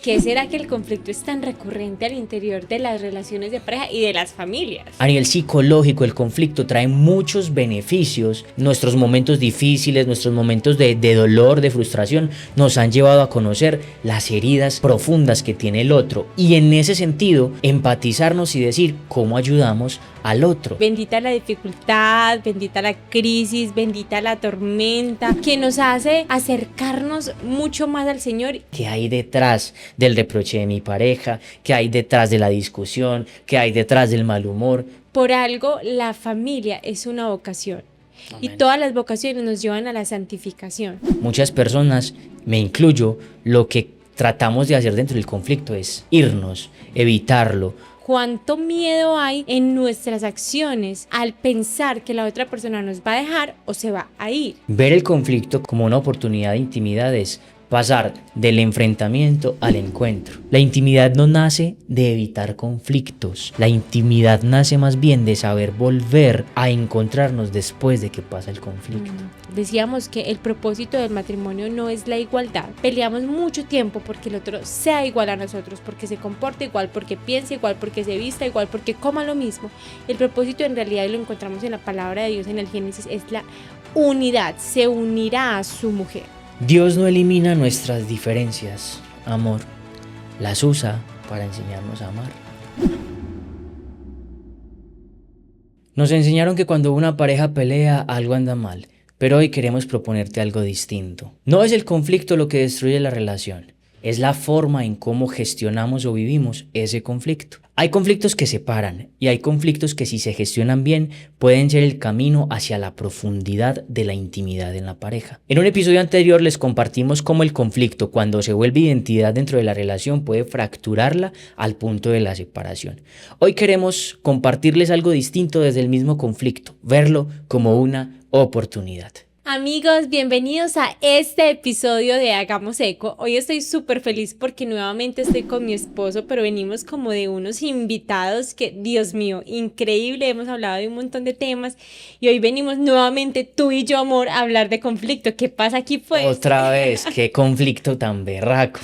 qué será que el conflicto es tan recurrente al interior de las relaciones de pareja y de las familias? A nivel psicológico, el conflicto trae muchos beneficios. Nuestros momentos difíciles, nuestros momentos de dolor, de frustración, nos han llevado a conocer las heridas profundas que tiene el otro. Y en ese sentido, empatizarnos y decir cómo ayudamos al otro. Bendita la dificultad, bendita la crisis, bendita la tormenta, que nos hace acercarnos mucho más al Señor. ¿Qué hay detrás del reproche de mi pareja? ¿Qué hay detrás de la discusión? ¿Qué hay detrás del mal humor? Por algo, la familia es una vocación. Amén. Y todas las vocaciones nos llevan a la santificación. Muchas personas, me incluyo, lo que tratamos de hacer dentro del conflicto es irnos, evitarlo. ¿Cuánto miedo hay en nuestras acciones al pensar que la otra persona nos va a dejar o se va a ir? Ver el conflicto como una oportunidad de intimidad es pasar del enfrentamiento al encuentro. La intimidad no nace de evitar conflictos. La intimidad nace más bien de saber volver a encontrarnos después de que pasa el conflicto. Decíamos que el propósito del matrimonio no es la igualdad. Peleamos mucho tiempo porque el otro sea igual a nosotros, porque se comporte igual, porque piense igual, porque se vista igual, porque coma lo mismo. El propósito en realidad, y lo encontramos en la palabra de Dios en el Génesis, es la unidad. Se unirá a su mujer. Dios no elimina nuestras diferencias, amor. Las usa para enseñarnos a amar. Nos enseñaron que cuando una pareja pelea, algo anda mal. Pero hoy queremos proponerte algo distinto. No es el conflicto lo que destruye la relación. Es la forma en cómo gestionamos o vivimos ese conflicto. Hay conflictos que separan y hay conflictos que, si se gestionan bien, pueden ser el camino hacia la profundidad de la intimidad en la pareja. En un episodio anterior les compartimos cómo el conflicto, cuando se vuelve identidad dentro de la relación, puede fracturarla al punto de la separación. Hoy queremos compartirles algo distinto desde el mismo conflicto, verlo como una oportunidad. Amigos, bienvenidos a este episodio de Hagamos Eco. Hoy estoy súper feliz porque nuevamente estoy con mi esposo, pero venimos como de unos invitados que, Dios mío, increíble. Hemos hablado de un montón de temas y hoy venimos nuevamente tú y yo, amor, a hablar de conflicto. ¿Qué pasa aquí, pues? Otra vez, qué conflicto tan berraco.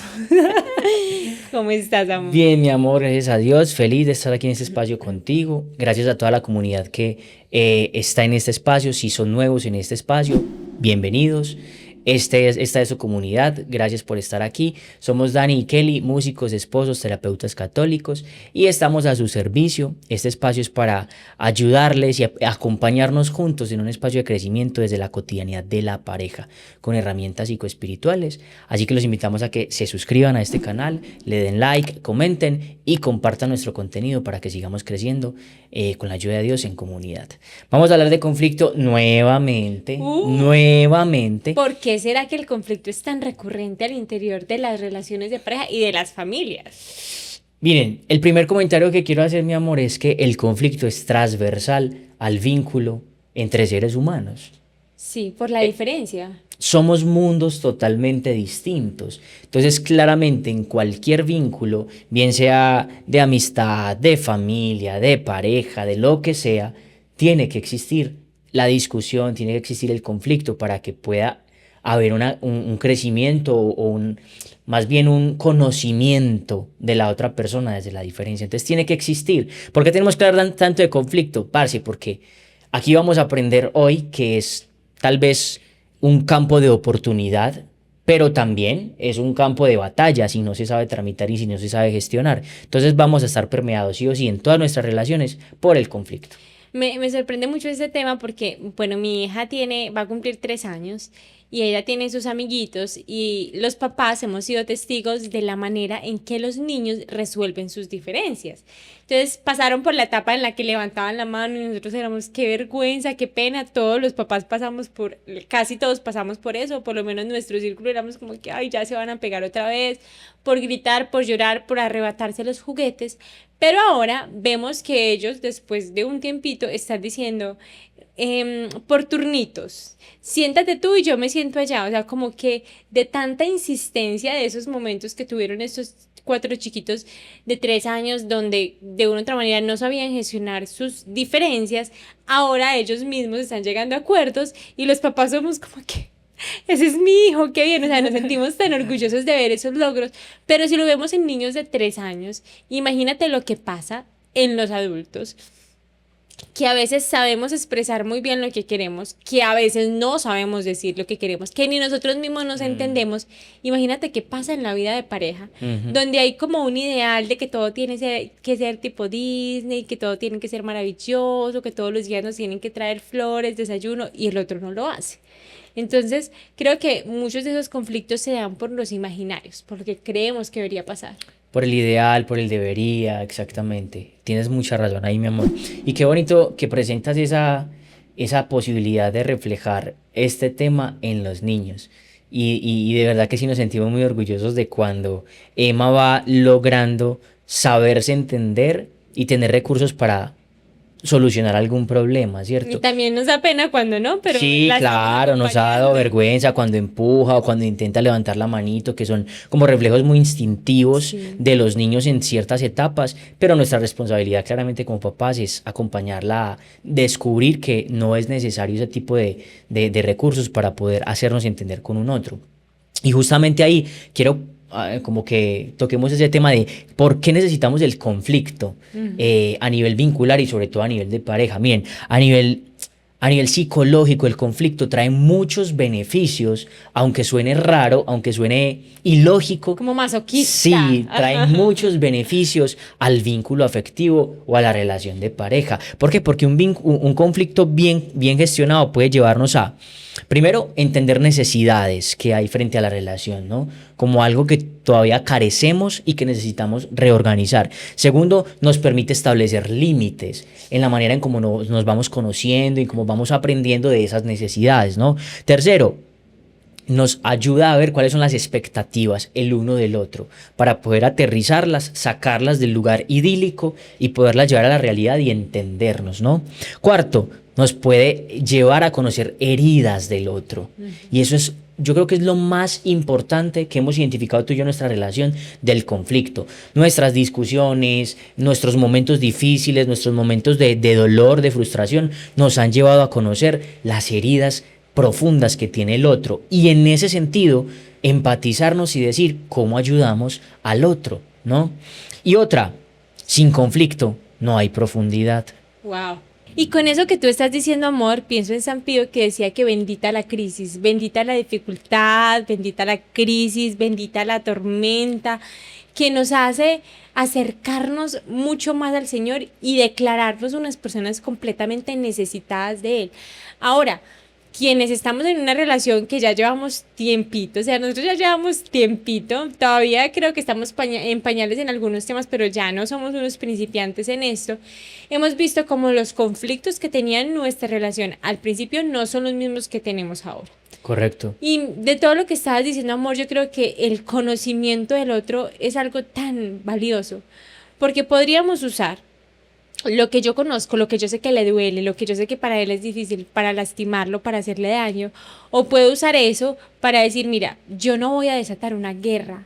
¿Cómo estás, amor? Bien, mi amor, gracias a Dios, feliz de estar aquí en este espacio contigo. Gracias a toda la comunidad que está en este espacio. Si son nuevos en este espacio, bienvenidos. Esta es su comunidad, gracias por estar aquí. Somos Dani y Kelly, músicos, esposos, terapeutas católicos, y estamos a su servicio. Este espacio es para ayudarles y acompañarnos juntos en un espacio de crecimiento desde la cotidianidad de la pareja, con herramientas psicoespirituales. Así que los invitamos a que se suscriban a este canal, le den like, comenten y compartan nuestro contenido para que sigamos creciendo con la ayuda de Dios en comunidad. Vamos a hablar de conflicto nuevamente. ¿Por qué será que el conflicto es tan recurrente al interior de las relaciones de pareja y de las familias? Miren, el primer comentario que quiero hacer, mi amor, es que el conflicto es transversal al vínculo entre seres humanos. Sí, por la diferencia. Somos mundos totalmente distintos. Entonces, claramente, en cualquier vínculo, bien sea de amistad, de familia, de pareja, de lo que sea, tiene que existir la discusión, tiene que existir el conflicto para que pueda haber un crecimiento o más bien un conocimiento de la otra persona desde la diferencia. Entonces tiene que existir. ¿Por qué tenemos que hablar tanto de conflicto? Parce, porque aquí vamos a aprender hoy que es tal vez un campo de oportunidad, pero también es un campo de batalla si no se sabe tramitar y si no se sabe gestionar. Entonces vamos a estar permeados sí o sí en todas nuestras relaciones por el conflicto. Me sorprende mucho ese tema porque, bueno, mi hija va a cumplir 3 años y ella tiene sus amiguitos y los papás hemos sido testigos de la manera en que los niños resuelven sus diferencias. Entonces pasaron por la etapa en la que levantaban la mano y nosotros éramos, qué vergüenza, qué pena, todos los papás casi todos pasamos por eso, por lo menos nuestro círculo éramos como que, ay, ya se van a pegar otra vez, por gritar, por llorar, por arrebatarse los juguetes. Pero ahora vemos que ellos, después de un tiempito, están diciendo por turnitos, siéntate tú y yo me siento allá. O sea, como que de tanta insistencia de esos momentos que tuvieron estos 4 chiquitos de 3 años, donde de una u otra manera no sabían gestionar sus diferencias, ahora ellos mismos están llegando a acuerdos y los papás somos como que, ese es mi hijo, qué bien, o sea, nos sentimos tan orgullosos de ver esos logros, pero si lo vemos en niños de 3 años, imagínate lo que pasa en los adultos, que a veces sabemos expresar muy bien lo que queremos, que a veces no sabemos decir lo que queremos, que ni nosotros mismos nos entendemos. Imagínate qué pasa en la vida de pareja, donde hay como un ideal de que todo tiene que ser tipo Disney, que todo tiene que ser maravilloso, que todos los días nos tienen que traer flores, desayuno, y el otro no lo hace. Entonces, creo que muchos de esos conflictos se dan por los imaginarios, por lo que creemos que debería pasar. Por el ideal, por el debería, exactamente. Tienes mucha razón ahí, mi amor. Y qué bonito que presentas esa posibilidad de reflejar este tema en los niños. Y de verdad que sí nos sentimos muy orgullosos de cuando Emma va logrando saberse entender y tener recursos para solucionar algún problema, Y ¿cierto? también nos da pena cuando no, pero Sí, la estamos claro, nos ha dado acompañando. vergüenza cuando empuja o cuando intenta levantar la manito, que son como reflejos muy instintivos Sí. de los niños en ciertas etapas, pero nuestra responsabilidad claramente como papás es acompañarla a descubrir que no es necesario ese tipo de recursos para poder hacernos entender con un otro. Y justamente ahí quiero como que toquemos ese tema de por qué necesitamos el conflicto Ujú. a nivel vincular y sobre todo a nivel de pareja. Miren, a nivel psicológico el conflicto trae muchos beneficios, aunque suene raro, aunque suene ilógico. Como masoquista. Sí, trae muchos beneficios al vínculo afectivo o a la relación de pareja. ¿Por qué? Porque un conflicto bien gestionado puede llevarnos a, primero, entender necesidades que hay frente a la relación, ¿no? Como algo que todavía carecemos y que necesitamos reorganizar. Segundo, nos permite establecer límites en la manera en cómo nos vamos conociendo y cómo vamos aprendiendo de esas necesidades, ¿no? Tercero, nos ayuda a ver cuáles son las expectativas el uno del otro para poder aterrizarlas, sacarlas del lugar idílico y poderlas llevar a la realidad y entendernos, ¿no? Cuarto, nos puede llevar a conocer heridas del otro. Y eso es, yo creo que es lo más importante que hemos identificado tú y yo en nuestra relación del conflicto. Nuestras discusiones, nuestros momentos difíciles, nuestros momentos de dolor, de frustración, nos han llevado a conocer las heridas profundas que tiene el otro y en ese sentido empatizarnos y decir cómo ayudamos al otro, ¿no? Y otra, sin conflicto no hay profundidad. Wow. Y con eso que tú estás diciendo, amor, pienso en San Pío que decía que bendita la crisis, bendita la dificultad, bendita la crisis, bendita la tormenta, que nos hace acercarnos mucho más al Señor y declararnos unas personas completamente necesitadas de Él. Ahora, quienes estamos en una relación que ya llevamos tiempito, o sea, nosotros ya llevamos tiempito, todavía creo que estamos en pañales en algunos temas, pero ya no somos unos principiantes en esto. Hemos visto como los conflictos que tenían nuestra relación al principio no son los mismos que tenemos ahora. Correcto. Y de todo lo que estabas diciendo, amor, yo creo que el conocimiento del otro es algo tan valioso, porque podríamos usar lo que yo conozco, lo que yo sé que le duele, lo que yo sé que para él es difícil, para lastimarlo, para hacerle daño, o puedo usar eso para decir, mira, yo no voy a desatar una guerra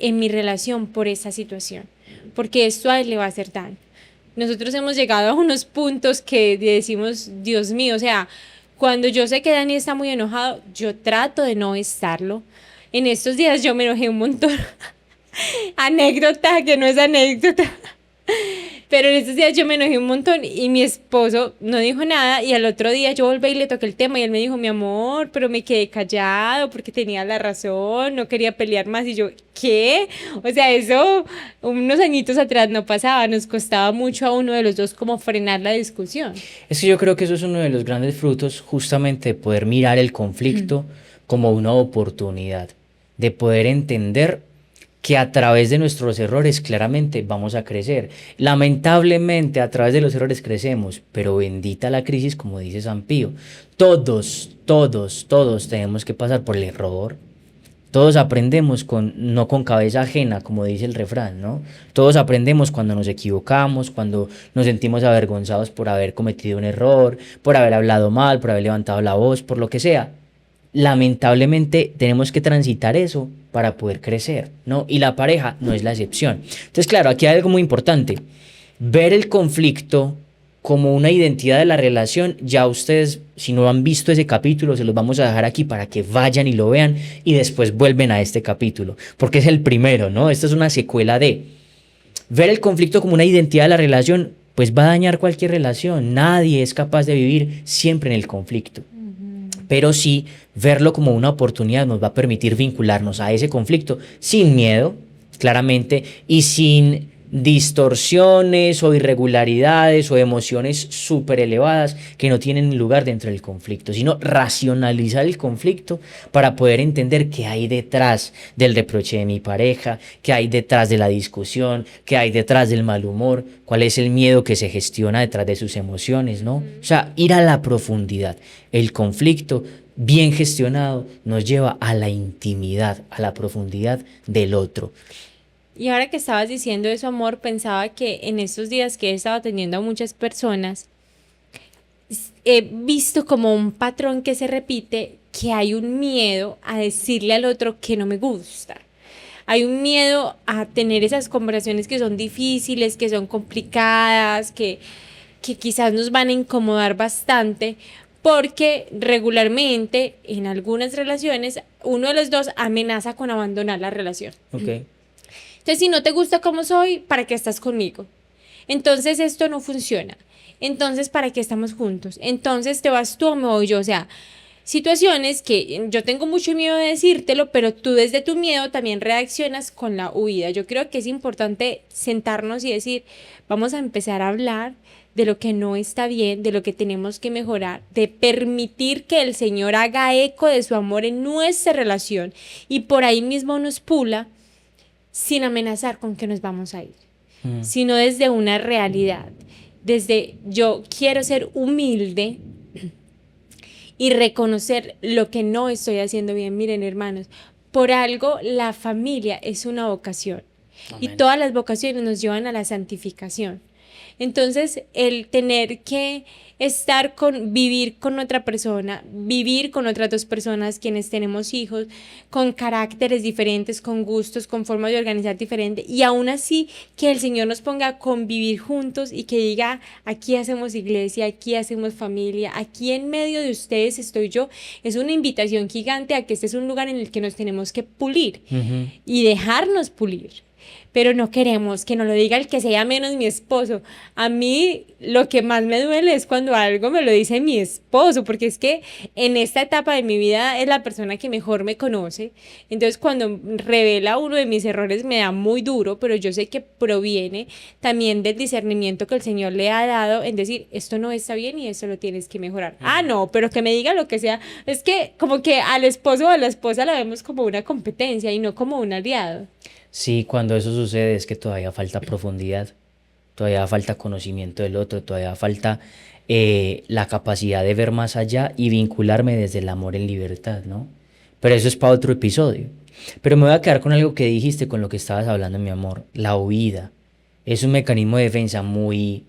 en mi relación por esta situación, porque esto a él le va a hacer daño. Nosotros hemos llegado a unos puntos que decimos, Dios mío, o sea, cuando yo sé que Dani está muy enojado, yo trato de no estarlo. En estos días yo me enojé un montón. Anécdota que no es anécdota. Pero en estos días yo me enojé un montón y mi esposo no dijo nada y al otro día yo volví y le toqué el tema y él me dijo, mi amor, pero me quedé callado porque tenía la razón, no quería pelear más y yo, ¿qué? O sea, eso unos añitos atrás no pasaba, nos costaba mucho a uno de los dos como frenar la discusión. Es que yo creo que eso es uno de los grandes frutos justamente de poder mirar el conflicto como una oportunidad, de poder entender que a través de nuestros errores claramente vamos a crecer. Lamentablemente a través de los errores crecemos, pero bendita la crisis, como dice San Pío. Todos tenemos que pasar por el error. Todos aprendemos no con cabeza ajena, como dice el refrán, ¿no? Todos aprendemos cuando nos equivocamos, cuando nos sentimos avergonzados por haber cometido un error, por haber hablado mal, por haber levantado la voz, por lo que sea. Lamentablemente tenemos que transitar eso para poder crecer, ¿no? Y la pareja no es la excepción. Entonces, claro, aquí hay algo muy importante. Ver el conflicto como una identidad de la relación, ya ustedes, si no han visto ese capítulo, se los vamos a dejar aquí para que vayan y lo vean y después vuelven a este capítulo, porque es el primero, ¿no? Esta es una secuela de ver el conflicto como una identidad de la relación, pues va a dañar cualquier relación. Nadie es capaz de vivir siempre en el conflicto. Pero sí, verlo como una oportunidad nos va a permitir vincularnos a ese conflicto sin miedo, claramente, y sin distorsiones o irregularidades o emociones súper elevadas que no tienen lugar dentro del conflicto, sino racionalizar el conflicto para poder entender qué hay detrás del reproche de mi pareja, qué hay detrás de la discusión, qué hay detrás del mal humor, cuál es el miedo que se gestiona detrás de sus emociones, ¿no? O sea, ir a la profundidad. El conflicto bien gestionado nos lleva a la intimidad, a la profundidad del otro. Y ahora que estabas diciendo eso, amor, pensaba que en estos días que he estado atendiendo a muchas personas, he visto como un patrón que se repite, que hay un miedo a decirle al otro que no me gusta. Hay un miedo a tener esas conversaciones que son difíciles, que son complicadas, que quizás nos van a incomodar bastante, porque regularmente en algunas relaciones uno de los dos amenaza con abandonar la relación. Okay. Entonces, si no te gusta como soy, ¿para qué estás conmigo? Entonces, esto no funciona. Entonces, ¿para qué estamos juntos? Entonces, ¿te vas tú o me voy yo? O sea, situaciones que yo tengo mucho miedo de decírtelo, pero tú desde tu miedo también reaccionas con la huida. Yo creo que es importante sentarnos y decir, vamos a empezar a hablar de lo que no está bien, de lo que tenemos que mejorar, de permitir que el Señor haga eco de su amor en nuestra relación y por ahí mismo nos pula, sin amenazar con que nos vamos a ir, sino desde una realidad, desde yo quiero ser humilde y reconocer lo que no estoy haciendo bien. Miren, hermanos, por algo la familia es una vocación. Amén. Y todas las vocaciones nos llevan a la santificación. Entonces, el tener que vivir con otra persona, vivir con otras dos personas, quienes tenemos hijos, con caracteres diferentes, con gustos, con formas de organizar diferente, y aún así que el Señor nos ponga a convivir juntos y que diga, aquí hacemos iglesia, aquí hacemos familia, aquí en medio de ustedes estoy yo, es una invitación gigante a que este es un lugar en el que nos tenemos que pulir y dejarnos pulir. Pero no queremos que nos lo diga el que sea menos mi esposo. A mí lo que más me duele es cuando algo me lo dice mi esposo, porque es que en esta etapa de mi vida es la persona que mejor me conoce. Entonces cuando revela uno de mis errores me da muy duro, pero yo sé que proviene también del discernimiento que el Señor le ha dado en decir, esto no está bien y esto lo tienes que mejorar. Ah, no, pero que me diga lo que sea. Es que como que al esposo o a la esposa la vemos como una competencia y no como un aliado. Sí, cuando eso sucede es que todavía falta profundidad, todavía falta conocimiento del otro, todavía falta la capacidad de ver más allá y vincularme desde el amor en libertad, ¿no? Pero eso es para otro episodio. Pero me voy a quedar con algo que dijiste, con lo que estabas hablando, mi amor. La huida es un mecanismo de defensa muy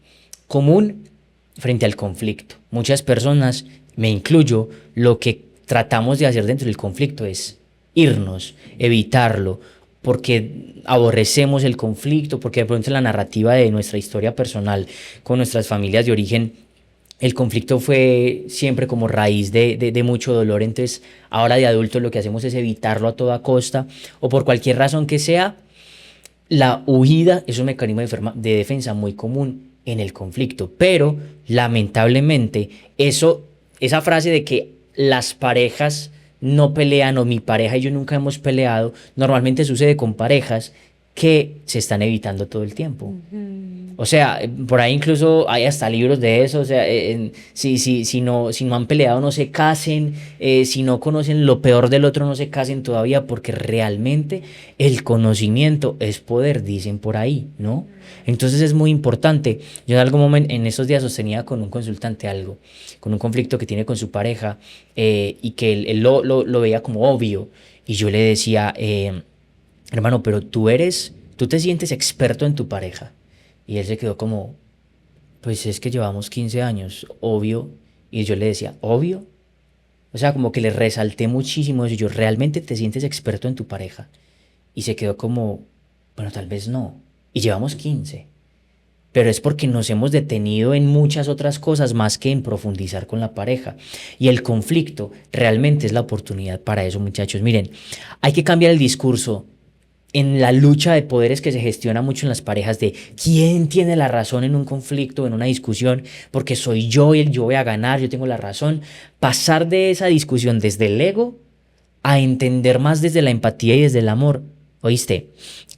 común frente al conflicto. Muchas personas, me incluyo, lo que tratamos de hacer dentro del conflicto es irnos, evitarlo, porque aborrecemos el conflicto, porque de pronto en la narrativa de nuestra historia personal con nuestras familias de origen, el conflicto fue siempre como raíz de mucho dolor. Entonces ahora de adultos lo que hacemos es evitarlo a toda costa o por cualquier razón que sea. La huida es un mecanismo de defensa muy común en el conflicto, pero lamentablemente esa frase de que las parejas no pelean o mi pareja y yo nunca hemos peleado, normalmente sucede con parejas que se están evitando todo el tiempo. O sea, por ahí incluso hay hasta libros de eso, o sea, si no han peleado no se casen, si no conocen lo peor del otro no se casen todavía, porque realmente el conocimiento es poder, dicen por ahí, ¿no? Entonces es muy importante. Yo en algún momento, en esos días sostenía con un consultante algo, con un conflicto que tiene con su pareja, y que él lo veía como obvio, y yo le decía, hermano, pero tú te sientes experto en tu pareja. Y él se quedó como, pues es que llevamos 15 años, obvio. Y yo le decía, ¿obvio? O sea, como que le resalté muchísimo eso. Y yo, ¿realmente te sientes experto en tu pareja? Y se quedó como, bueno, tal vez no. Y llevamos 15. pero es porque nos hemos detenido en muchas otras cosas más que en profundizar con la pareja. Y el conflicto realmente es la oportunidad para eso, muchachos. Miren, hay que cambiar el discurso en la lucha de poderes que se gestiona mucho en las parejas de quién tiene la razón en un conflicto, en una discusión, porque soy yo y yo voy a ganar, yo tengo la razón. Pasar de esa discusión desde el ego a entender más desde la empatía y desde el amor. ¿Oíste?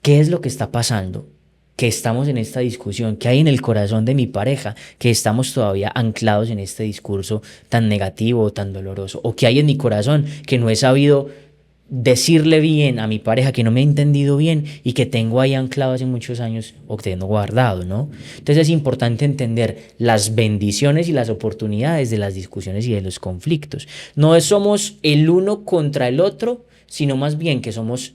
¿Qué es lo que está pasando? Que estamos en esta discusión, que hay en el corazón de mi pareja, que estamos todavía anclados en este discurso tan negativo o tan doloroso, o que hay en mi corazón que no he sabido decirle bien a mi pareja, que no me ha entendido bien y que tengo ahí anclado hace muchos años o que tengo guardado, ¿no? Entonces es importante entender las bendiciones y las oportunidades de las discusiones y de los conflictos. No somos el uno contra el otro, sino más bien que somos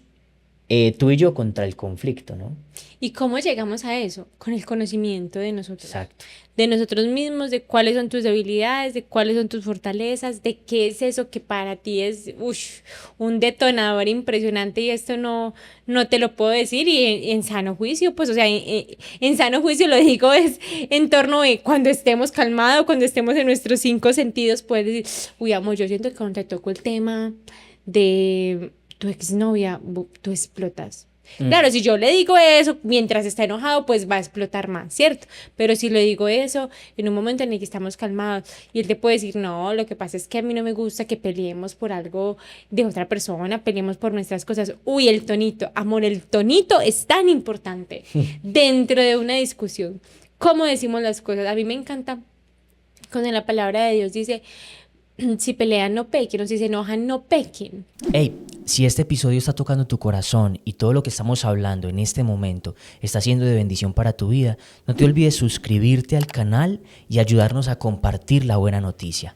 tú y yo contra el conflicto, ¿no? ¿Y cómo llegamos a eso? Con el conocimiento de nosotros. Exacto. De nosotros mismos, de cuáles son tus debilidades, de cuáles son tus fortalezas, de qué es eso que para ti es un detonador impresionante y esto no te lo puedo decir y en sano juicio, pues o sea, en sano juicio lo digo es en torno de cuando estemos calmados, cuando estemos en nuestros 5 sentidos, puedes decir, uy amor, yo siento que cuando te toco el tema de tu exnovia, tú explotas. Claro, si yo le digo eso mientras está enojado, pues va a explotar más, ¿cierto? Pero si le digo eso en un momento en el que estamos calmados y él te puede decir, no, lo que pasa es que a mí no me gusta que peleemos por algo de otra persona, peleemos por nuestras cosas. Uy, el tonito, amor, el tonito es tan importante dentro de una discusión. ¿Cómo decimos las cosas? A mí me encanta cuando en la palabra de Dios dice, si pelean no pequen, o si se enojan no pequen. Hey, si este episodio está tocando tu corazón y todo lo que estamos hablando en este momento está siendo de bendición para tu vida, no te olvides suscribirte al canal y ayudarnos a compartir la buena noticia.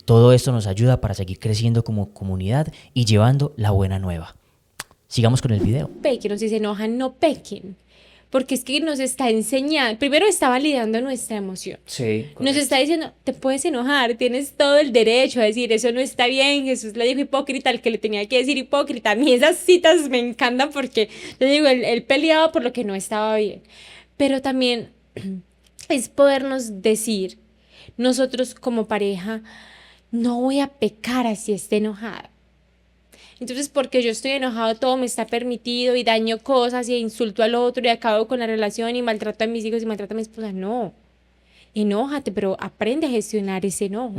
Todo esto nos ayuda para seguir creciendo como comunidad y llevando la buena nueva. Sigamos con el video. Pequen, o si se enojan no pequen. Porque es que nos está enseñando, primero está validando nuestra emoción. Sí, correcto. Nos está diciendo, te puedes enojar, tienes todo el derecho a decir, eso no está bien, Jesús le dijo hipócrita al que le tenía que decir hipócrita. A mí esas citas me encantan porque, yo digo, él peleaba por lo que no estaba bien. Pero también es podernos decir, nosotros como pareja, no voy a pecar así esté enojada. Entonces, porque yo estoy enojado, todo me está permitido y daño cosas y insulto al otro y acabo con la relación y maltrato a mis hijos y maltrato a mi esposa. No, enójate, pero aprende a gestionar ese enojo.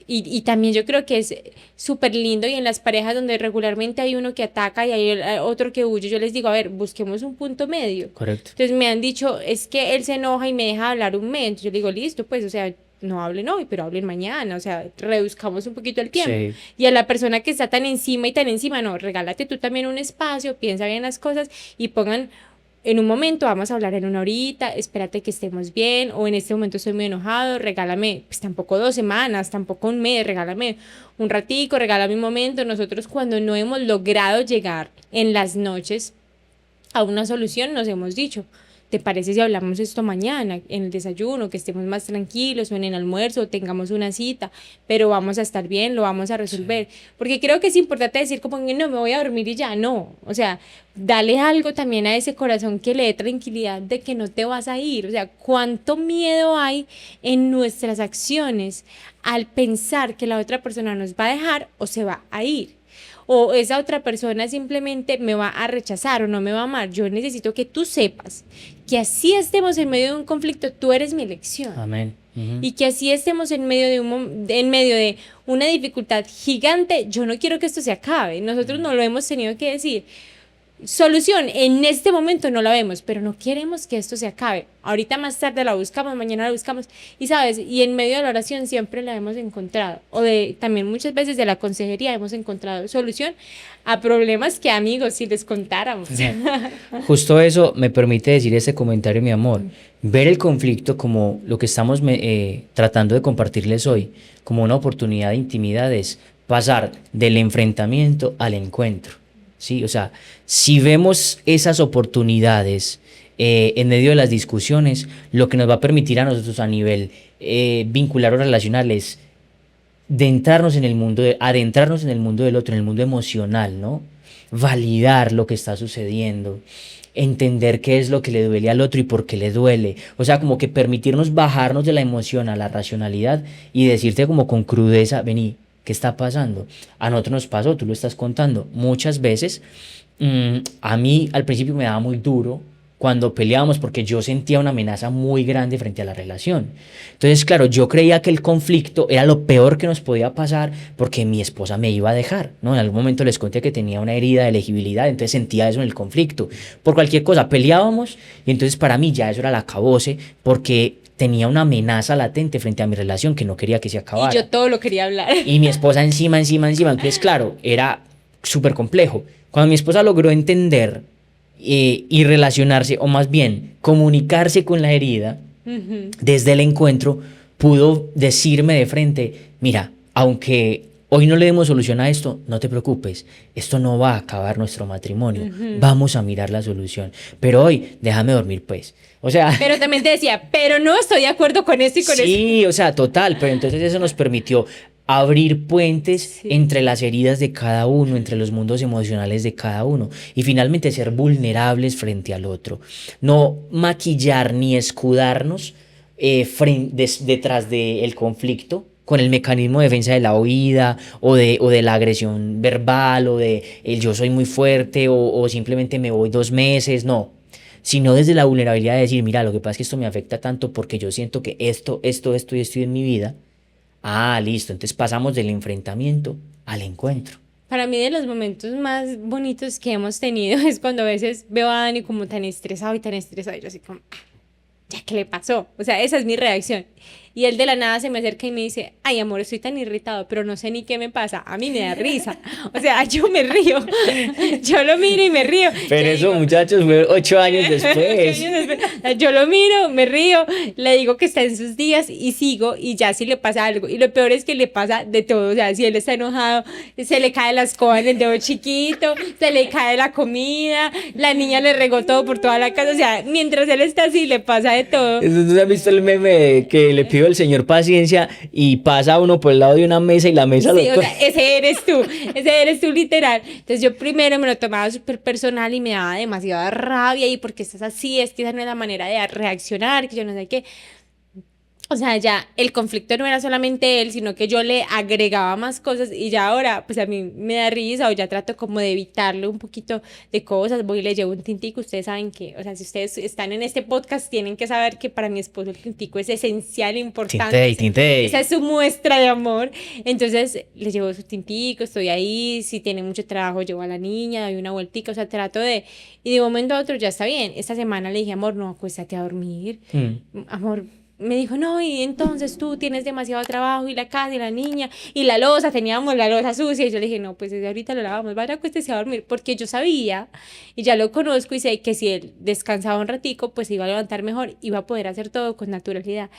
Y también yo creo que es súper lindo y en las parejas donde regularmente hay uno que ataca y hay otro que huye, yo les digo, a ver, busquemos un punto medio. Correcto. Entonces me han dicho, es que él se enoja y me deja hablar un mes. Yo digo, listo, pues, o sea, no hablen hoy, pero hablen mañana, o sea, reduzcamos un poquito el tiempo. Sí. Y a la persona que está tan encima y tan encima, no, regálate tú también un espacio, piensa bien las cosas y pongan en un momento, vamos a hablar en una horita, espérate que estemos bien, o en este momento estoy muy enojado, regálame, pues tampoco 2 semanas, tampoco un mes, regálame un ratico, regálame un momento. Nosotros cuando no hemos logrado llegar en las noches a una solución, nos hemos dicho, ¿te parece si hablamos esto mañana en el desayuno, que estemos más tranquilos o en el almuerzo, o tengamos una cita, pero vamos a estar bien, lo vamos a resolver? Sí. Porque creo que es importante decir como que no, me voy a dormir y ya, no. O sea, dale algo también a ese corazón que le dé tranquilidad de que no te vas a ir. O sea, cuánto miedo hay en nuestras acciones al pensar que la otra persona nos va a dejar o se va a ir. O esa otra persona simplemente me va a rechazar o no me va a amar. Yo necesito que tú sepas que así estemos en medio de un conflicto, tú eres mi elección. Amén. Y que así estemos en medio de una dificultad gigante, yo no quiero que esto se acabe. Nosotros no lo hemos tenido que decir. Solución, en este momento no la vemos, pero no queremos que esto se acabe. Ahorita más tarde la buscamos, mañana la buscamos. Y sabes, y en medio de la oración siempre la hemos encontrado. También muchas veces de la consejería hemos encontrado solución a problemas que, amigos, si les contáramos. Justo eso me permite decir ese comentario, mi amor. Ver el conflicto como lo que estamos tratando de compartirles hoy, como una oportunidad de intimidad, es pasar del enfrentamiento al encuentro. Sí, o sea, si vemos esas oportunidades en medio de las discusiones, lo que nos va a permitir a nosotros a nivel vincular o relacional es adentrarnos en el mundo del otro, en el mundo emocional, ¿no? Validar lo que está sucediendo, entender qué es lo que le duele al otro y por qué le duele. O sea, como que permitirnos bajarnos de la emoción a la racionalidad y decirte como con crudeza, vení, ¿qué está pasando? A nosotros nos pasó, tú lo estás contando. Muchas veces, a mí al principio me daba muy duro cuando peleábamos porque yo sentía una amenaza muy grande frente a la relación. Entonces, claro, yo creía que el conflicto era lo peor que nos podía pasar porque mi esposa me iba a dejar, ¿no? En algún momento les conté que tenía una herida de elegibilidad, entonces sentía eso en el conflicto. Por cualquier cosa peleábamos y entonces para mí ya eso era el acabose porque tenía una amenaza latente frente a mi relación que no quería que se acabara. Y yo todo lo quería hablar. Y mi esposa encima, encima, encima. Entonces, claro, era súper complejo. Cuando mi esposa logró entender y relacionarse, o más bien comunicarse con la herida, desde el encuentro, pudo decirme de frente, mira, aunque hoy no le demos solución a esto, no te preocupes, esto no va a acabar nuestro matrimonio, vamos a mirar la solución, pero hoy déjame dormir pues. O sea, Pero también te decía, pero no estoy de acuerdo con esto y con eso. sí, o sea, total, pero entonces eso nos permitió abrir puentes Sí. entre las heridas de cada uno, entre los mundos emocionales de cada uno y finalmente ser vulnerables frente al otro. No maquillar ni escudarnos detrás del conflicto con el mecanismo de defensa de la huida o de la agresión verbal o de el yo soy muy fuerte o simplemente me voy 2 meses, no, sino desde la vulnerabilidad de decir, mira, lo que pasa es que esto me afecta tanto porque yo siento que esto y esto en mi vida. Ah, listo, entonces pasamos del enfrentamiento al encuentro. Para mí de los momentos más bonitos que hemos tenido es cuando a veces veo a Dani como tan estresado y yo así como, ¿ya qué le pasó? O sea, esa es mi reacción. Y él de la nada se me acerca y me dice, ay amor, estoy tan irritado, pero no sé ni qué me pasa. A mí me da risa. O sea, yo me río. Yo lo miro y me río. Pero Yo eso, digo, muchachos, fue 8 años después. yo lo miro, me río, le digo que está en sus días y sigo y ya si le pasa algo. Y lo peor es que le pasa de todo. O sea, si él está enojado, se le cae la escoba en el dedo chiquito, se le cae la comida, la niña le regó todo por toda la casa. O sea, mientras él está así, le pasa de todo. ¿Tú has visto el meme de que le pido al señor paciencia y pasa uno por el lado de una mesa y la mesa Sí, lo o sea, ese eres tú literal. Entonces yo primero me lo tomaba súper personal y me daba demasiada rabia y porque estás así, es que esa no es la manera de reaccionar, que yo no sé qué. O sea, ya el conflicto no era solamente él, sino que yo le agregaba más cosas y ya ahora, pues a mí me da risa o ya trato como de evitarle un poquito de cosas, voy y le llevo un tintico, ustedes saben que, o sea, si ustedes están en este podcast, tienen que saber que para mi esposo el tintico es esencial, importante. Tintey, tintey. Esa es su muestra de amor. Entonces, le llevo su tintico, estoy ahí, si tiene mucho trabajo, llevo a la niña, doy una vueltica, o sea, trato de, y de un momento a otro ya está bien. Esta semana le dije, amor, no, acuéstate a dormir, amor. Me dijo, no, y entonces tú tienes demasiado trabajo y la casa y la niña y la loza, teníamos la loza sucia y yo le dije, no, pues desde ahorita lo lavamos, vaya, acuéstese a dormir, porque yo sabía y ya lo conozco y sé que si él descansaba un ratico, pues se iba a levantar mejor, iba a poder hacer todo con naturalidad.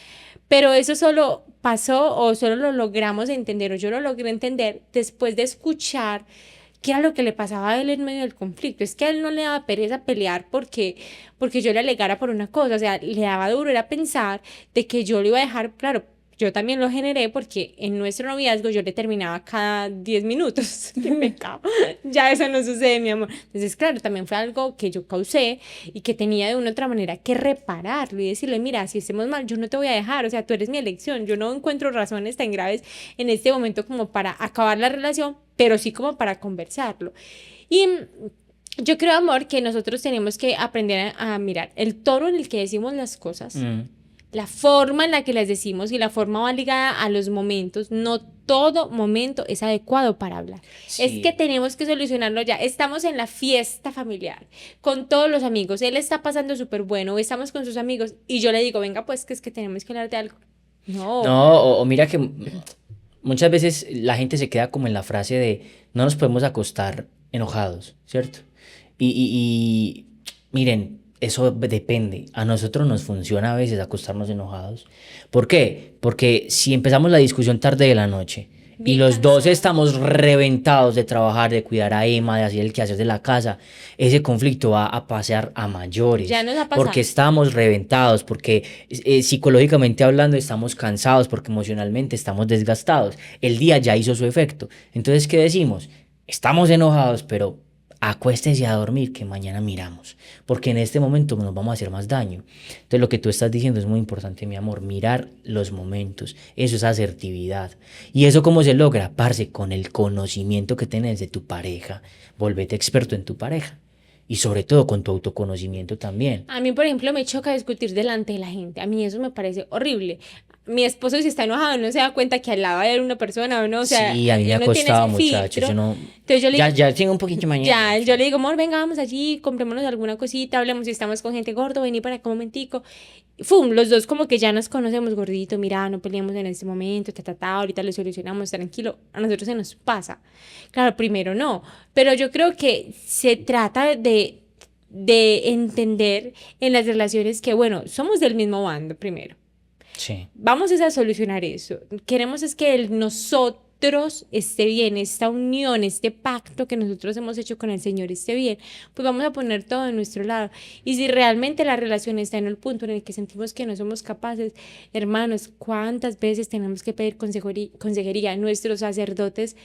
Pero eso solo pasó o solo lo logramos entender o yo lo logré entender después de escuchar qué era lo que le pasaba a él en medio del conflicto. Es que a él no le daba pereza pelear porque yo le alegara por una cosa, o sea, le daba duro era pensar de que yo lo iba a dejar, claro, yo también lo generé porque en nuestro noviazgo yo le terminaba cada 10 minutos. ¡Qué pecado! Ya eso no sucede, mi amor. Entonces, claro, también fue algo que yo causé y que tenía de una otra manera que repararlo y decirle, mira, si estemos mal, yo no te voy a dejar, o sea, tú eres mi elección, yo no encuentro razones tan graves en este momento como para acabar la relación, pero sí como para conversarlo. Y yo creo, amor, que nosotros tenemos que aprender a mirar el tono en el que decimos las cosas, la forma en la que las decimos y la forma va ligada a los momentos. No todo momento es adecuado para hablar. Sí. Es que tenemos que solucionarlo ya. Estamos en la fiesta familiar con todos los amigos. Él está pasando súper bueno, estamos con sus amigos y yo le digo, venga, pues que es que tenemos que hablar de algo. No. No, o mira que muchas veces la gente se queda como en la frase de no nos podemos acostar enojados, ¿cierto? Y miren, eso depende. A nosotros nos funciona a veces acostarnos enojados. ¿Por qué? Porque si empezamos la discusión tarde de la noche y Bien los dos cansado. estamos reventados de trabajar, de cuidar a Emma, de hacer el quehacer de la casa, ese conflicto va a pasar a mayores. Ya nos ha pasado. Porque estamos reventados, porque psicológicamente hablando estamos cansados, porque emocionalmente estamos desgastados. El día ya hizo su efecto. Entonces, ¿qué decimos? Estamos enojados, pero acuéstese a dormir que mañana miramos, porque en este momento nos vamos a hacer más daño. Entonces lo que tú estás diciendo es muy importante, mi amor, mirar los momentos, eso es asertividad. ¿Y eso cómo se logra? Parce, con el conocimiento que tienes de tu pareja, volvete experto en tu pareja. Y sobre todo con tu autoconocimiento también. A mí, por ejemplo, me choca discutir delante de la gente. A mí eso me parece horrible. Mi esposo, si está enojado, no se da cuenta que al lado hay una persona o no. O sea, Sí, a mí me él ha no tiene costado, ese muchachos. filtro. Yo no. Entonces yo le Ya tengo un poquito mañana. ya, yo le digo, amor, venga, vamos allí, comprémonos alguna cosita, hablemos si estamos con gente gordo, vení para acá un momentico. Fum, los dos como que ya nos conocemos, gordito, mira, no peleemos en este momento, ahorita lo solucionamos, tranquilo. A nosotros se nos pasa. Claro, primero no, pero yo creo que se trata de entender en las relaciones que, bueno, somos del mismo bando primero. Sí. Vamos a solucionar eso. Queremos es que nosotros esté bien, esta unión, este pacto que nosotros hemos hecho con el Señor esté bien, pues vamos a poner todo de nuestro lado. Y si realmente la relación está en el punto en el que sentimos que no somos capaces, hermanos, ¿cuántas veces tenemos que pedir consejería a nuestros sacerdotes?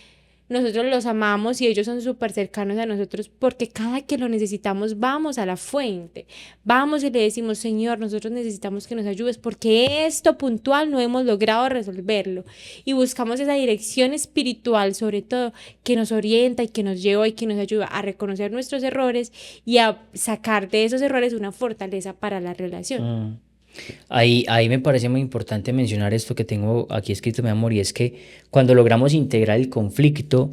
Nosotros los amamos y ellos son súper cercanos a nosotros porque cada que lo necesitamos vamos a la fuente, vamos y le decimos, Señor, nosotros necesitamos que nos ayudes porque esto puntual no hemos logrado resolverlo y buscamos esa dirección espiritual sobre todo que nos orienta y que nos lleva y que nos ayuda a reconocer nuestros errores y a sacar de esos errores una fortaleza para la relación. Ahí me parece muy importante mencionar esto que tengo aquí escrito, mi amor, y es que cuando logramos integrar el conflicto,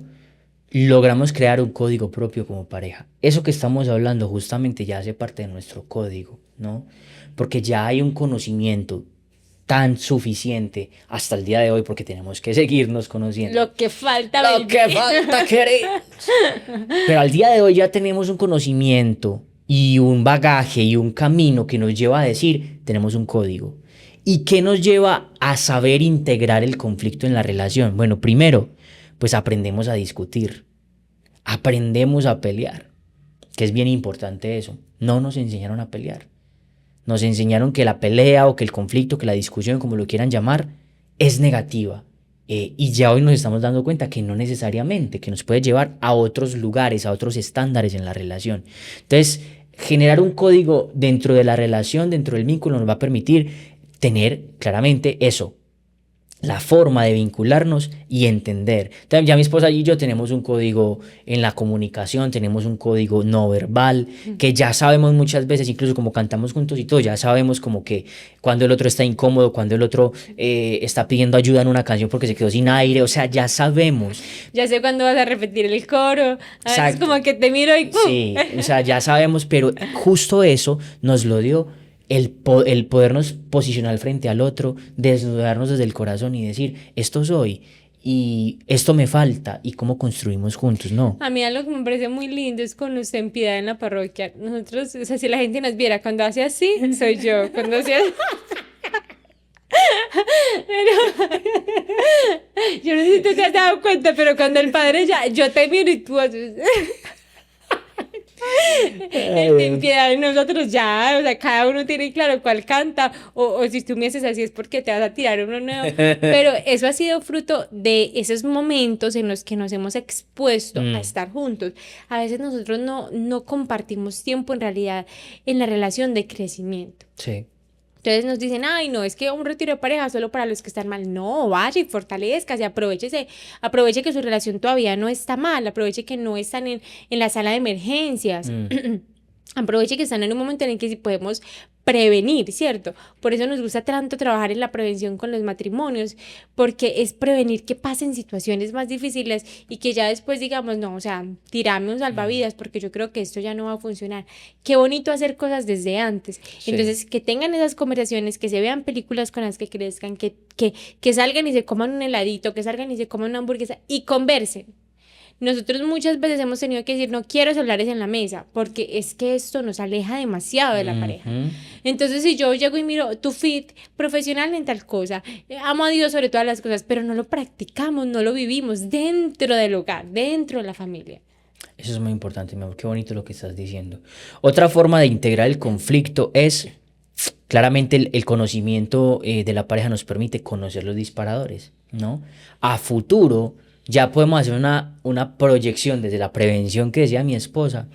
logramos crear un código propio como pareja. Eso que estamos hablando justamente ya hace parte de nuestro código, ¿no? Porque ya hay un conocimiento tan suficiente hasta el día de hoy, porque tenemos que seguirnos conociendo. Lo que falta, Lo baby. que falta, queridos. Pero al día de hoy ya tenemos un conocimiento y un bagaje y un camino que nos lleva a decir, tenemos un código. ¿Y qué nos lleva a saber integrar el conflicto en la relación? Bueno, primero, pues aprendemos a discutir, aprendemos a pelear, que es bien importante eso. No nos enseñaron a pelear. Nos enseñaron que la pelea o que el conflicto, que la discusión, como lo quieran llamar, es negativa. Y ya hoy nos estamos dando cuenta que no necesariamente, que nos puede llevar a otros lugares, a otros estándares en la relación. Entonces, generar un código dentro de la relación, dentro del vínculo, nos va a permitir tener claramente eso, la forma de vincularnos y entender. Entonces, ya mi esposa y yo tenemos un código en la comunicación, tenemos un código no verbal, que ya sabemos muchas veces, incluso como cantamos juntos y todo, ya sabemos como que cuando el otro está incómodo, cuando el otro está pidiendo ayuda en una canción porque se quedó sin aire, o sea, ya sabemos. Ya sé cuándo vas a repetir el coro, a veces Exacto. como que te miro y ¡pum! Sí, o sea, ya sabemos, pero justo eso nos lo dio el podernos posicionar frente al otro, desnudarnos desde el corazón y decir, esto soy y esto me falta y cómo construimos juntos, ¿no? A mí algo que me parece muy lindo es con usted en piedad en la parroquia. Nosotros, o sea, si la gente nos viera cuando hace así, soy yo. Cuando hace así... Pero yo no sé si tú te has dado cuenta, pero cuando el padre ya, yo te miro y tú haces... En piedad de nosotros ya, o sea, cada uno tiene claro cuál canta, o si tú me haces así es porque te vas a tirar uno nuevo, pero eso ha sido fruto de esos momentos en los que nos hemos expuesto a estar juntos. A veces nosotros no compartimos tiempo en realidad en la relación de crecimiento. Sí. Entonces nos dicen, ay, no, es que un retiro de pareja solo para los que están mal. No, vaya y fortalezcase, aproveche que su relación todavía no está mal, aproveche que no están en la sala de emergencias. Aproveche que están en un momento en el que sí podemos prevenir, ¿cierto? Por eso nos gusta tanto trabajar en la prevención con los matrimonios, porque es prevenir que pasen situaciones más difíciles y que ya después digamos, no, o sea, tirame un salvavidas porque yo creo que esto ya no va a funcionar. Qué bonito hacer cosas desde antes. Sí. Entonces, que tengan esas conversaciones, que se vean películas con las que crezcan, que salgan y se coman un heladito, que salgan y se coman una hamburguesa y conversen. Nosotros muchas veces hemos tenido que decir, no quiero celulares en la mesa, porque es que esto nos aleja demasiado de la pareja. Entonces, si yo llego y miro tu fit profesional en tal cosa, amo a Dios sobre todas las cosas, pero no lo practicamos, no lo vivimos dentro del hogar, dentro de la familia. Eso es muy importante, mi amor, qué bonito lo que estás diciendo. Otra forma de integrar el conflicto es, claramente el conocimiento de la pareja nos permite conocer los disparadores, ¿no? A futuro, ya podemos hacer una proyección desde la prevención que decía mi esposa,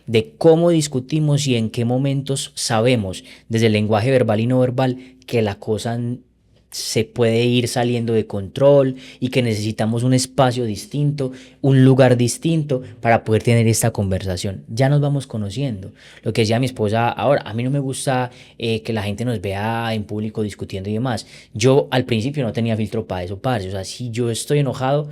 de cómo discutimos y en qué momentos sabemos, desde el lenguaje verbal y no verbal, que la cosa se puede ir saliendo de control y que necesitamos un espacio distinto, un lugar distinto para poder tener esta conversación. Ya nos vamos conociendo. Lo que decía mi esposa ahora, a mí no me gusta que la gente nos vea en público discutiendo y demás. Yo al principio no tenía filtro para eso, parce. O sea, si yo estoy enojado,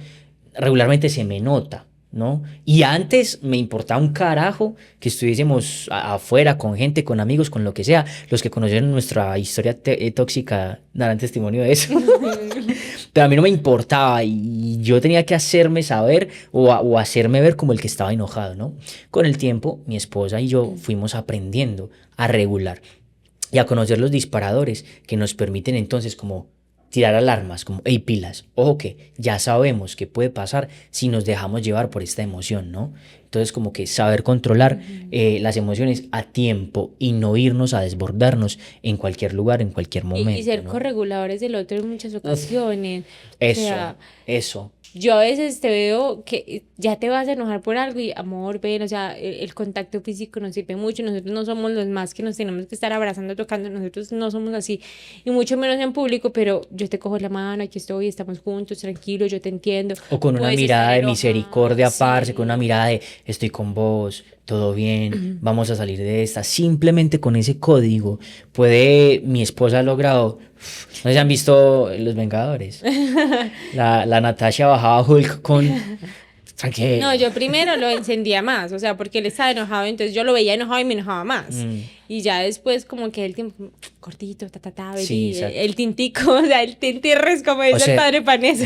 regularmente se me nota, ¿no? Y antes me importaba un carajo que estuviésemos afuera con gente, con amigos, con lo que sea. Los que conocieron nuestra historia tóxica darán testimonio de eso. Pero a mí no me importaba y yo tenía que hacerme saber o hacerme ver como el que estaba enojado, ¿no? Con el tiempo, mi esposa y yo fuimos aprendiendo a regular y a conocer los disparadores que nos permiten entonces como tirar alarmas, como, hey, pilas, ojo que ya sabemos qué puede pasar si nos dejamos llevar por esta emoción, ¿no? Entonces como que saber controlar las emociones a tiempo y no irnos a desbordarnos en cualquier lugar, en cualquier momento, Y ser ¿no? correguladores del otro en muchas ocasiones. O Eso, sea, eso. yo a veces te veo que ya te vas a enojar por algo y amor, ven, o sea, el contacto físico nos sirve mucho, nosotros no somos los más que nos tenemos que estar abrazando, tocando, nosotros no somos así, y mucho menos en público, pero yo te cojo la mano, aquí estoy, estamos juntos, tranquilo, yo te entiendo, O con una puedes estar mirada de enojado, misericordia, parce, con una sí. mirada de estoy con vos, todo bien, vamos a salir de esta. Simplemente con ese código puede, mi esposa ha logrado, no sé si han visto Los Vengadores. La Natasha bajaba a Hulk con, No, tranquilo. yo primero lo encendía más, o sea, porque él estaba enojado, entonces yo lo veía enojado y me enojaba más. Y ya después como que el tiempo, cortito, Sí, vení, exacto. el tintico, o sea, el tintirres, como O dice el sea, padre Paneso.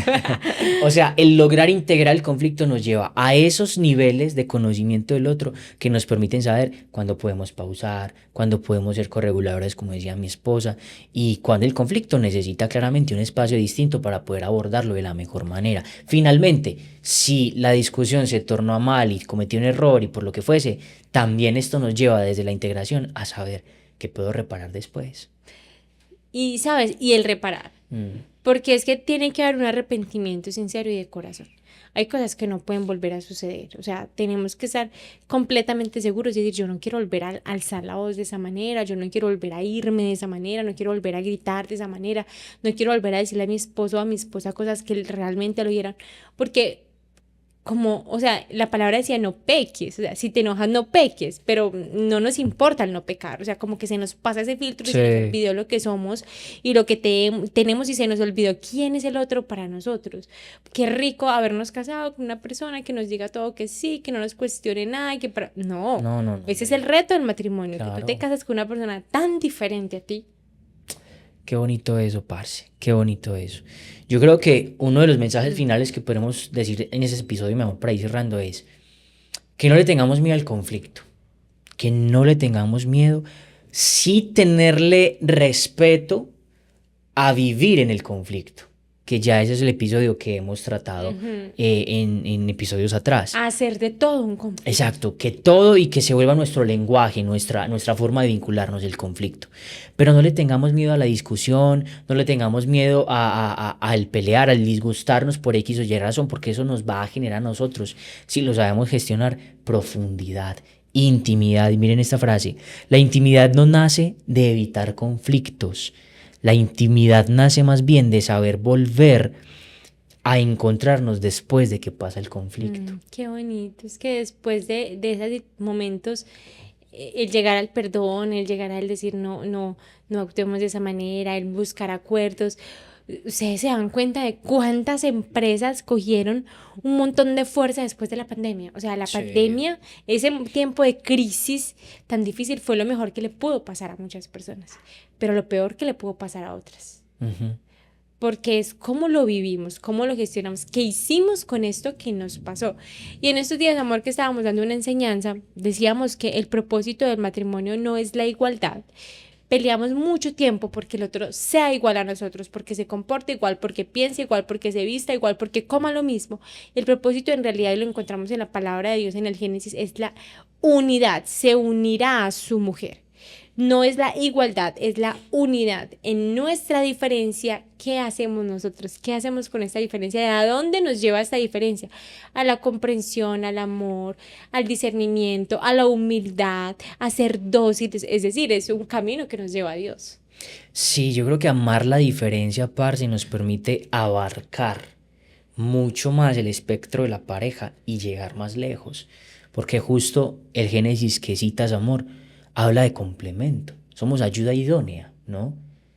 o sea, el lograr integrar el conflicto nos lleva a esos niveles de conocimiento del otro que nos permiten saber cuándo podemos pausar, cuándo podemos ser correguladores, como decía mi esposa, y cuándo el conflicto necesita claramente un espacio distinto para poder abordarlo de la mejor manera. Finalmente, si la discusión se tornó a mal y cometí un error y por lo que fuese, también esto nos lleva desde la integración a saber que puedo reparar después. Y, ¿sabes? Y el reparar. Mm. Porque es que tiene que haber un arrepentimiento sincero y de corazón. Hay cosas que no pueden volver a suceder. O sea, tenemos que estar completamente seguros y decir, yo no quiero volver a alzar la voz de esa manera, yo no quiero volver a irme de esa manera, no quiero volver a gritar de esa manera, no quiero volver a decirle a mi esposo o a mi esposa cosas que realmente lo hieran. Porque como, o sea, la palabra decía no peques, o sea, si te enojas no peques, pero no nos importa el no pecar, o sea, como que se nos pasa ese filtro y se nos Sí. olvidó lo que somos y lo que tenemos y se nos olvidó quién es el otro para nosotros. Qué rico habernos casado con una persona que nos diga todo que sí, que no nos cuestione nada y que para... No, No, no, no, ese es no. el reto del matrimonio, que tú te Claro. casas con una persona tan diferente a ti. Qué bonito eso, parce. Qué bonito eso. Yo creo que uno de los mensajes finales que podemos decir en ese episodio, mi amor, para ir cerrando, es que no le tengamos miedo al conflicto. Que no le tengamos miedo. Sí tenerle respeto a vivir en el conflicto. Que ya ese es el episodio que hemos tratado en episodios atrás. A hacer de todo un conflicto. Exacto, que todo y que se vuelva nuestro lenguaje, nuestra forma de vincularnos el conflicto. Pero no le tengamos miedo a la discusión, no le tengamos miedo al pelear, al disgustarnos por X o Y razón, porque eso nos va a generar a nosotros, si lo sabemos gestionar, profundidad, intimidad. Y miren esta frase, la intimidad no nace de evitar conflictos, la intimidad nace más bien de saber volver a encontrarnos después de que pasa el conflicto. Qué bonito, es que después de esos momentos, el llegar al perdón, el llegar al decir no actuemos de esa manera, el buscar acuerdos, ustedes se dan cuenta de cuántas empresas cogieron un montón de fuerza después de la pandemia. O sea, la Sí. pandemia, ese tiempo de crisis tan difícil fue lo mejor que le pudo pasar a muchas personas, pero lo peor que le pudo pasar a otras. Ujú. Porque es cómo lo vivimos, cómo lo gestionamos, qué hicimos con esto que nos pasó. Y en estos días, amor, que estábamos dando una enseñanza, decíamos que el propósito del matrimonio no es la igualdad. Peleamos mucho tiempo porque el otro sea igual a nosotros, porque se comporte igual, porque piense igual, porque se vista igual, porque coma lo mismo. El propósito en realidad, y lo encontramos en la palabra de Dios en el Génesis, es la unidad. Se unirá a su mujer. No es la igualdad, es la unidad. En nuestra diferencia, ¿qué hacemos nosotros? ¿Qué hacemos con esta diferencia? ¿De a dónde nos lleva esta diferencia? A la comprensión, al amor, al discernimiento, a la humildad, a ser dóciles. Es decir, es un camino que nos lleva a Dios. Sí, yo creo que amar la diferencia, parce, nos permite abarcar mucho más el espectro de la pareja y llegar más lejos. Porque justo el Génesis que citas, amor, habla de complemento. Somos ayuda idónea, ¿no?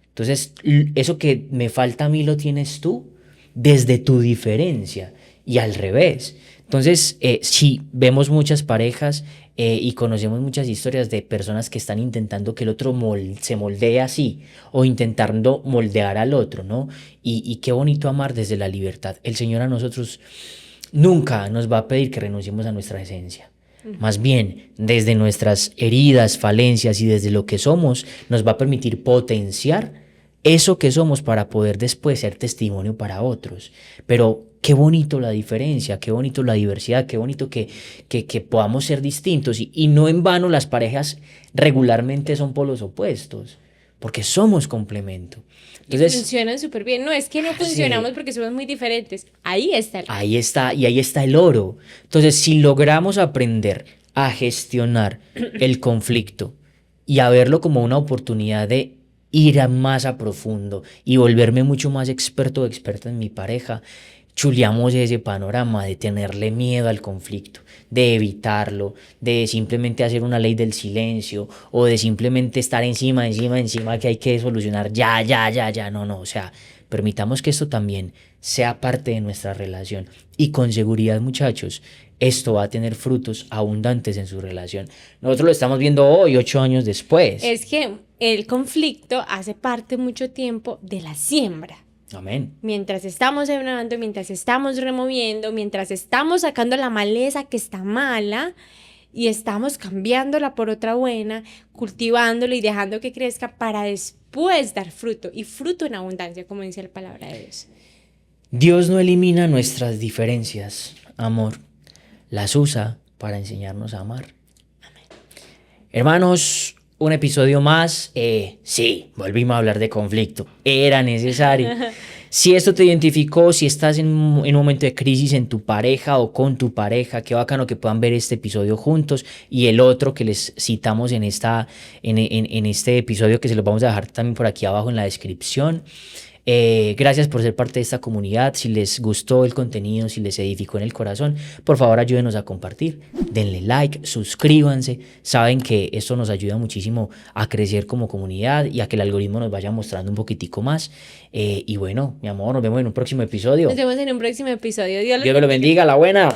Entonces, eso que me falta a mí lo tienes tú desde tu diferencia y al revés. Entonces, sí, vemos muchas parejas y conocemos muchas historias de personas que están intentando que el otro se moldee así o intentando moldear al otro, ¿no? Y qué bonito amar desde la libertad. El Señor a nosotros nunca nos va a pedir que renunciemos a nuestra esencia. Más bien, desde nuestras heridas, falencias y desde lo que somos, nos va a permitir potenciar eso que somos para poder después ser testimonio para otros. Pero qué bonito la diferencia, qué bonito la diversidad, qué bonito que podamos ser distintos. Y no en vano las parejas regularmente son polos opuestos, porque somos complemento. Entonces, funcionan súper bien. No es que no funcionamos porque somos muy diferentes. Ahí está. Ahí está, y ahí está el oro. Entonces, si logramos aprender a gestionar el conflicto y a verlo como una oportunidad de ir más a profundo y volverme mucho más experto o experta en mi pareja, chuleamos ese panorama de tenerle miedo al conflicto, de evitarlo, de simplemente hacer una ley del silencio o de simplemente estar encima que hay que solucionar ya, no, o sea, permitamos que esto también sea parte de nuestra relación y con seguridad, muchachos, esto va a tener frutos abundantes en su relación. Nosotros lo estamos viendo hoy, 8 años después. Es que el conflicto hace parte mucho tiempo de la siembra. Amén. Mientras estamos sembrando, mientras estamos removiendo, mientras estamos sacando la maleza que está mala y estamos cambiándola por otra buena, cultivándolo y dejando que crezca para después dar fruto y fruto en abundancia, como dice la palabra de Dios. Dios no elimina nuestras diferencias, amor, las usa para enseñarnos a amar. Amén. Hermanos, un episodio más. Sí, volvimos a hablar de conflicto. Era necesario. Si esto te identificó, si estás en un momento de crisis en tu pareja o con tu pareja, qué bacano que puedan ver este episodio juntos y el otro que les citamos en este episodio que se los vamos a dejar también por aquí abajo en la descripción. Gracias por ser parte de esta comunidad. Si les gustó el contenido, si les edificó en el corazón, por favor ayúdenos a compartir, denle like, suscríbanse. Saben que esto nos ayuda muchísimo a crecer como comunidad y a que el algoritmo nos vaya mostrando un poquitico más. Y bueno, mi amor, nos vemos en un próximo episodio. Nos vemos en un próximo episodio. Dios me lo bendiga, la buena.